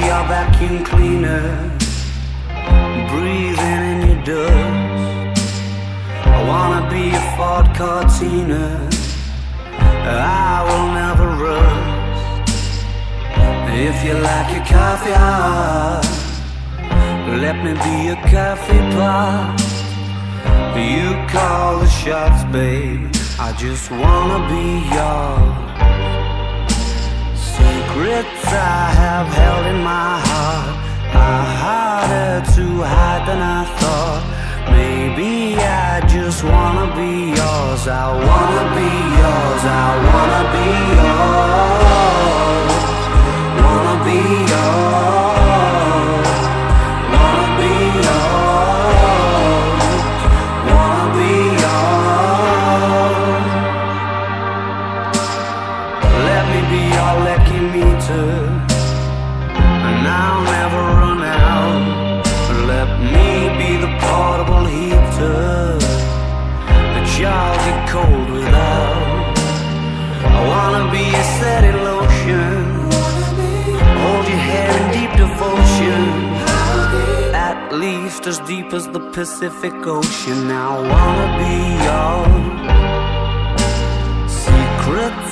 your vacuum cleaner, breathing in your dust. I wanna be a Ford Cortina, I will never rust. If you like your coffee hot, let me be a coffee pot. You call the shots, babe, I just wanna be yours. Secrets I have held in my heart are harder to hide than I thought. Maybe I just wanna be yours. I wanna be yours. I wanna be yours. Wanna be yours. Wanna be yours. Wanna be yours. Let me be your lucky meter, and I'll never run out. Let me be the portable heater that y'all get cold without. I wanna be a setting lotion, hold your hair in deep devotion, at least as deep as the Pacific Ocean. I wanna be yours. Secrets